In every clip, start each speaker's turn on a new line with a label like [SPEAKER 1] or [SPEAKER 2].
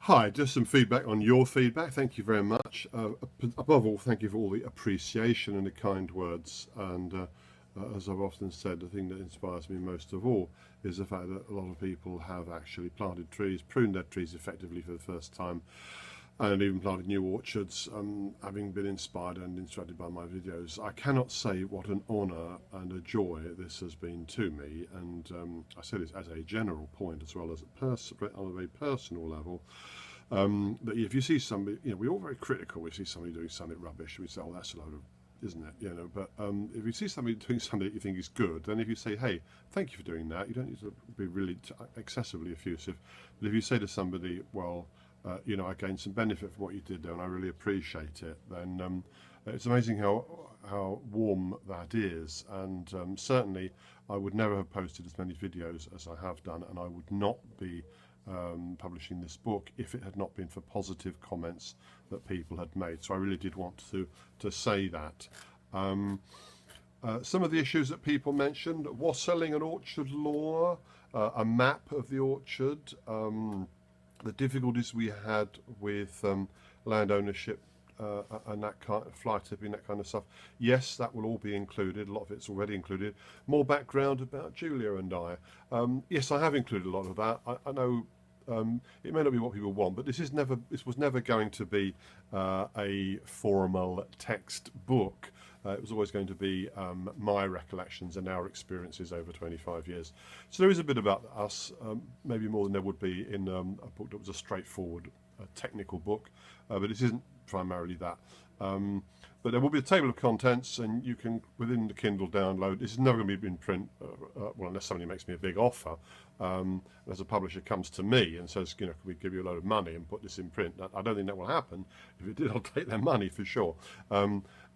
[SPEAKER 1] Hi, just some feedback on your feedback. Thank you very much. Above all, thank you for all the appreciation and the kind words. And as I've often said, the thing that inspires me most of all is the fact that a lot of people have actually planted trees, pruned their trees effectively for the first time, and even planted new orchards, having been inspired and instructed by my videos. I cannot say what an honour and a joy this has been to me, and I say this as a general point as well as on a very personal level. That if you see somebody, we're all very critical. We see somebody doing something rubbish, we say, "Oh, that's a load of," isn't it? But if you see somebody doing something that you think is good, then if you say, "Hey, thank you for doing that," you don't need to be really excessively effusive. But if you say to somebody, "Well, I gained some benefit from what you did there, and I really appreciate it," then it's amazing how warm that is. And certainly, I would never have posted as many videos as I have done, and I would not be publishing this book if it had not been for positive comments that people had made. So I really did want to say that. Some of the issues that people mentioned: was selling an orchard law, a map of the orchard, the difficulties we had with land ownership and that kind of fly tipping, that kind of stuff. Yes, that will all be included. A lot of it's already included. More background about Julia and I. Yes, I have included a lot of that. I know it may not be what people want, but this was never going to be a formal text book. It was always going to be my recollections and our experiences over 25 years. So there is a bit about us, maybe more than there would be in a book that was a straightforward technical book, but this isn't primarily that. But there will be a table of contents, and you can, within the Kindle download, this is never going to be in print, well, unless somebody makes me a big offer. As a publisher comes to me and says, can we give you a load of money and put this in print? I don't think that will happen. If it did, I'll take their money for sure.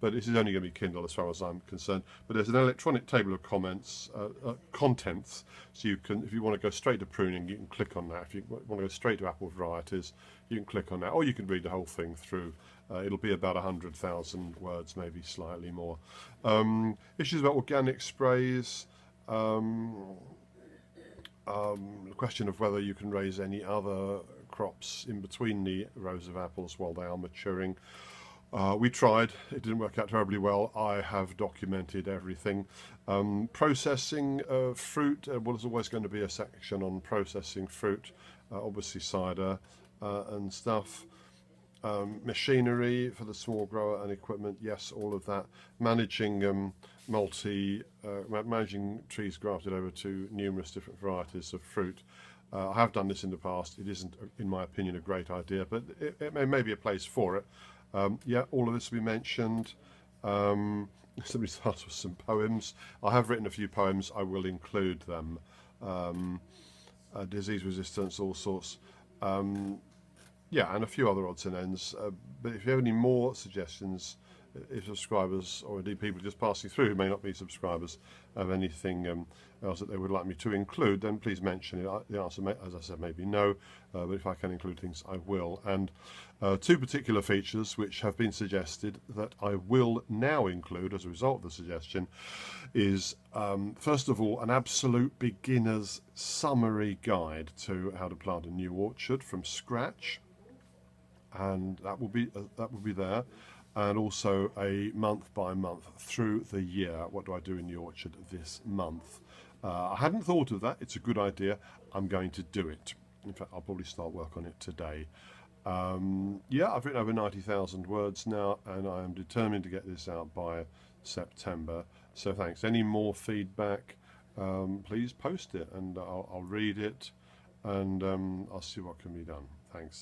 [SPEAKER 1] But this is only going to be Kindle as far as I'm concerned. But there's an electronic table of contents, so you can, if you want to go straight to pruning, you can click on that. If you want to go straight to apple varieties, you can click on that, or you can read the whole thing through. It'll be about 100,000 words, maybe slightly more. Issues about organic sprays. The question of whether you can raise any other crops in between the rows of apples while they are maturing. We tried, it didn't work out terribly well. I have documented everything. Processing fruit, well, there's always going to be a section on processing fruit, obviously cider and stuff. Machinery for the small grower and equipment, yes, all of that. Managing managing trees grafted over to numerous different varieties of fruit. I have done this in the past. It isn't, in my opinion, a great idea, but it may be a place for it. Yeah, all of this will be mentioned. Somebody starts with some poems. I have written a few poems. I will include them. Disease resistance, all sorts. Yeah, and a few other odds and ends. But if you have any more suggestions, if subscribers or indeed people just passing through who may not be subscribers of anything else that they would like me to include, then please mention it. The answer, as I said, may be no, but if I can include things, I will. And two particular features which have been suggested that I will now include as a result of the suggestion is, first of all, an absolute beginner's summary guide to how to plant a new orchard from scratch. And that will be there, and also a month by month through the year. What do I do in the orchard this month? I hadn't thought of that. It's a good idea. I'm going to do it. In fact, I'll probably start work on it today. Yeah, I've written over 90,000 words now, and I am determined to get this out by September. So thanks. Any more feedback, please post it, and I'll read it, and I'll see what can be done. Thanks.